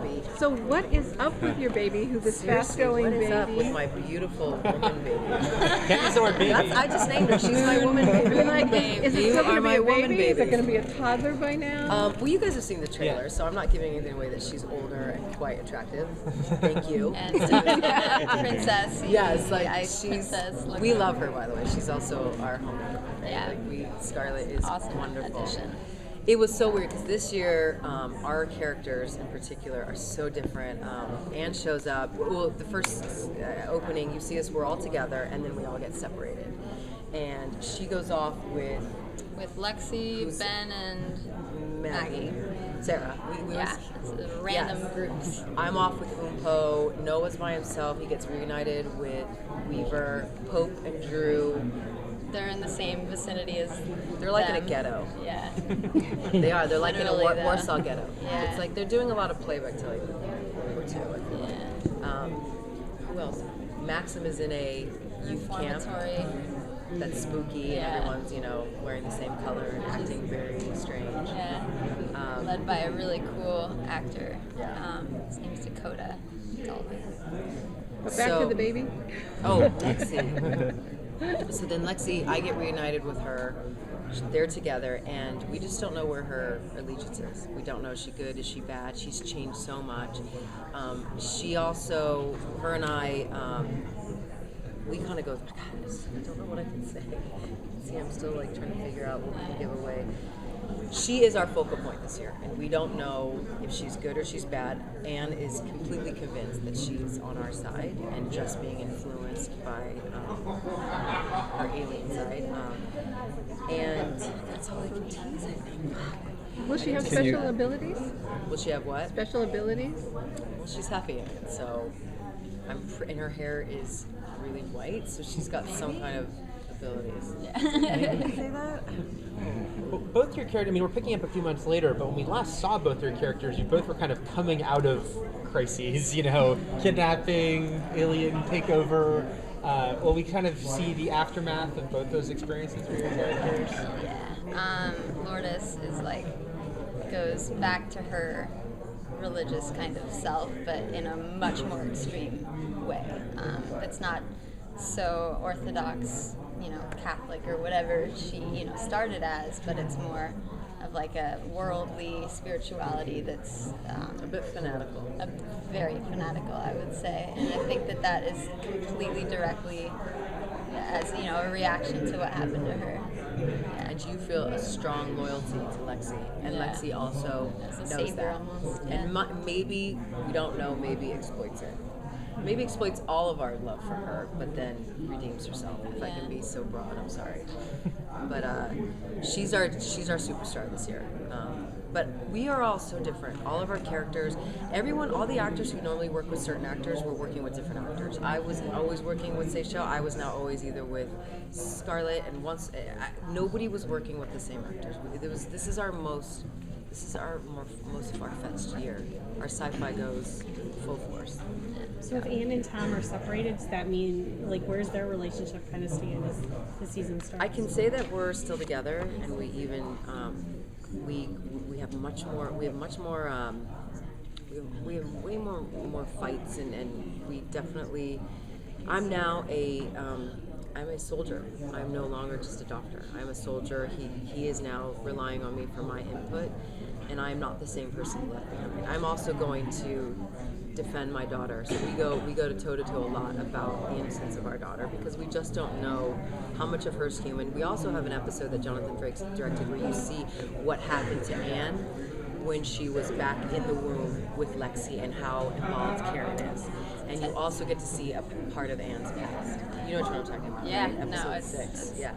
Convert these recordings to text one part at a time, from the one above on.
baby. So what is up with your baby, who's this fast-going baby? What is up with my beautiful woman baby? Dinosaur baby. I just named her. She's my woman baby. Is it You still going are to be my a woman baby? Is baby. it going to be a toddler by now? Well, you guys have seen the trailer, Yeah. so I'm not giving anything away that she's older and quite attractive. Thank you. And princess. Yes, like ice she's. princess. We love her, by the way. She's also our homemaker. Right? Yeah. Like Scarlett is Awesome wonderful. addition. It was so weird because this year, our characters in particular are so different. Anne shows up. Well, the first opening, you see us, we're all together, and then we all get separated. And she goes off with Lexi, Ben, and Maggie. Sarah. We yeah, it's random Yes. groups. I'm off with Umpo. Noah's by himself. He gets reunited with Weaver. Pope and Drew. They're in the same vicinity as They're like in a them. getta. Yeah. They are. They're like in a Literally, though. Warsaw ghetto. Yeah. It's like they're doing a lot of playback till like or two. I feel like. Yeah. Who else? Maxim is in a youth camp Reformatory. that's spooky Yeah. and everyone's, wearing the same color and acting very strange. Yeah. Led by a really cool actor. Yeah. His name's Dakota. But back to the baby. Oh, Lexi. So then Lexi, I get reunited with her. They're together, and we just don't know where her allegiance is. We don't know, is she good, is she bad? She's changed so much. She also, her and I, we kind of go, guys, I don't know what I can say. See, I'm still like trying to figure out what we can give away. She is our focal point this year, and we don't know if she's good or she's bad. Anne is completely convinced that she's on our side and just being influenced by her alien side. And that's all I can tease, I think. Will she have special abilities? Will she have what? Special abilities? Well, she's half Alien, so and her hair is really white, so she's got some kind of abilities. Can you say that? Well, both your characters, we're picking up a few months later, but when we last saw both your characters, you both were kind of coming out of crises, kidnapping, alien takeover. Well, we kind of see the aftermath of both those experiences for your characters. Yeah. Lourdes is goes back to her religious kind of self, but in a much more extreme way. It's not so orthodox, Catholic or whatever she, started as, but it's more of a worldly spirituality that's A bit fanatical. very fanatical, I would say. And I think that is completely directly as, a reaction to what happened to her. Yeah. And you feel a strong loyalty to Lexi, and Yeah. Lexi also As a knows savior that. almost, And yeah. maybe, we don't know, maybe exploits it. Maybe exploits all of our love for her, but then redeems herself. If I can be so broad, I'm sorry. But she's our superstar this year. But we are all so different. All of our characters, all the actors who normally work with certain actors, were working with different actors. I was always working with Seychelle. I was now always either with Scarlett, and once nobody was working with the same actors. This is our most far-fetched year. Our sci-fi goes full force. So if Anne and Tom are separated, does that mean, where's their relationship kind of stand as the season starts? I can say that we're still together, and we even we have much more. We have way more fights, and we definitely. I'm now I'm a soldier. I'm no longer just a doctor. I'm a soldier. He is now relying on me for my input, and I'm not the same person he left behind. I'm also going to defend my daughter. So we go to toe-to-toe a lot about the innocence of our daughter, because we just don't know how much of her is human. We also have an episode that Jonathan Frakes directed where you see what happened to Anne when she was back in the womb with Lexi, and how involved Karen is. And you also get to see a part of Anne's past. You know what I'm talking about, Yeah, right? no, Episode it's 6. Yeah.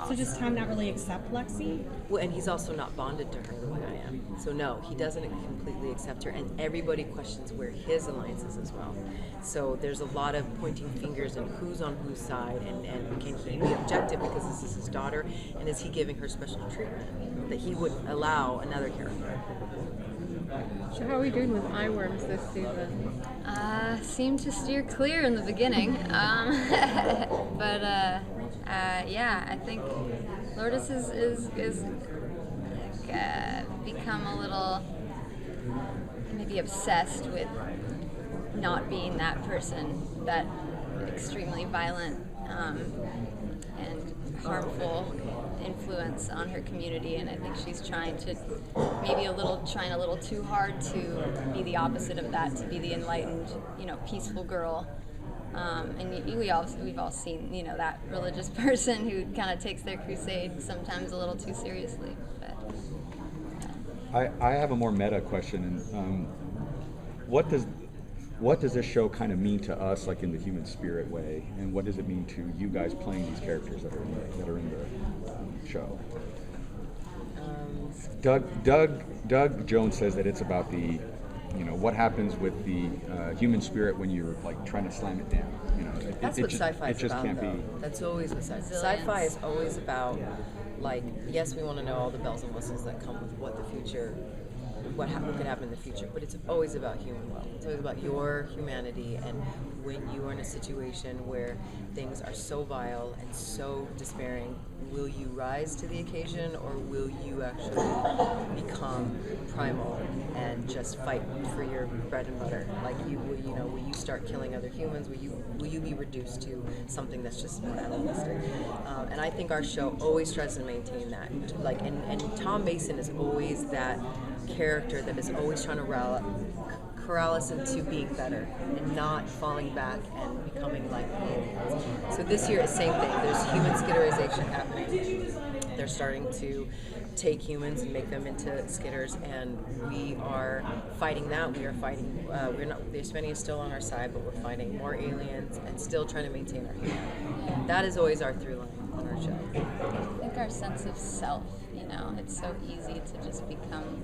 So does Tom not really accept Lexi? Well, and he's also not bonded to her the way I am. So no, he doesn't completely accept her, and everybody questions where his alliance is as well. So there's a lot of pointing fingers and who's on whose side, and can he be objective because this is his daughter, and is he giving her special treatment that he would allow another character? So how are we doing with eye worms this season? Seemed to steer clear in the beginning, but yeah, I think Lourdes is become a little maybe obsessed with not being that person, that extremely violent and harmful influence on her community. And I think she's trying a little too hard to be the opposite of that, to be the enlightened, peaceful girl. And we've all seen, that religious person who kind of takes their crusade sometimes a little too seriously. But I have a more meta question. What does this show kind of mean to us, like in the human spirit way, and what does it mean to you guys playing these characters that are in the show? Doug Jones says that it's about the, what happens with the human spirit when you're like trying to slam it down. That's what sci-fi is about. Can't though. be. That's always what sci-fi is always about. Like, yes, we want to know all the bells and whistles that come with what the future. What could happen in the future, but it's always about human will. It's always about your humanity, and when you are in a situation where things are so vile and so despairing, will you rise to the occasion, or will you actually become primal and just fight for your bread and butter? Like, will you start killing other humans? Will you be reduced to something that's just more animalistic? And I think our show always tries to maintain that. Like, and Tom Mason is always that character that is always trying to corral us into being better and not falling back and becoming like aliens. So this year, it's the same thing. There's human skitterization happening. They're starting to take humans and make them into skitters, and we are fighting that. We are fighting. The Hispania is still on our side, but we're fighting more aliens and still trying to maintain our humanity. That is always our through line on our show. I think our sense of self, it's so easy to just become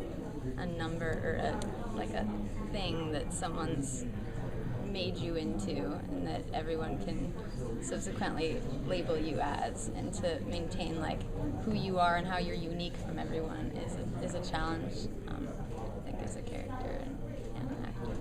a number or a thing that someone's made you into, and that everyone can subsequently label you as, and to maintain like who you are and how you're unique from everyone is a challenge. I think as a character and an actor.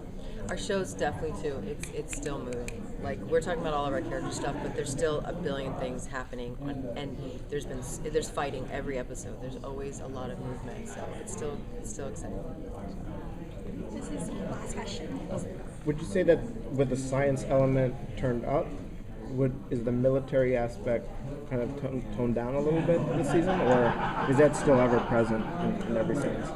Our show's definitely too. It's still moving. Like, we're talking about all of our character stuff, but there's still a billion things happening, and there's fighting every episode. There's always a lot of movement, so it's still exciting. This is the last question. Would you say that with the science element turned up, is the military aspect kind of toned down a little bit this season, or is that still ever present in every sense?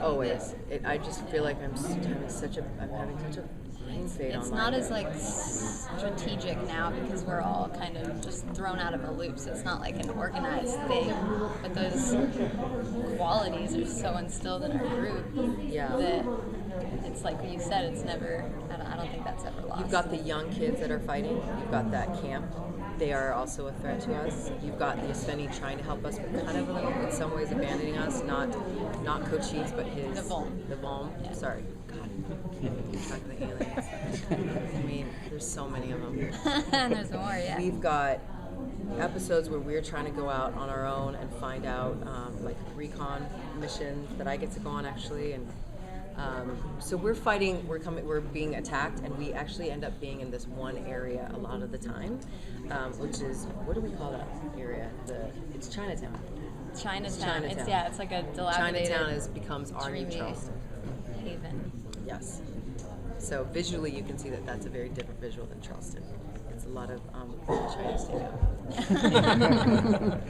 Always. I just feel like I'm having such a brain fade. It's not as like strategic now because we're all kind of just thrown out of a loop. So it's not like an organized thing, but those qualities are so instilled in our group that it's like you said. It's never. I don't think that's ever lost. You've got the young kids that are fighting. You've got that camp. They are also a threat to us. You've got the Hispani trying to help us, but kind of in some ways abandoning us. Not Cochise, but his the Volm. Yeah. Sorry. God, can't keep track of the aliens. I mean, there's so many of them. And there's more. Yeah. We've got episodes where we're trying to go out on our own and find out like recon missions that I get to go on actually, and so we're fighting. We're being attacked, and we actually end up being in this one area a lot of the time, which is, what do we call that area? It's Chinatown. Chinatown. It's like a dilapidated. Chinatown becomes our new Charleston haven. Yes. So visually, you can see that that's a very different visual than Charleston. It's a lot of Chinese takeout.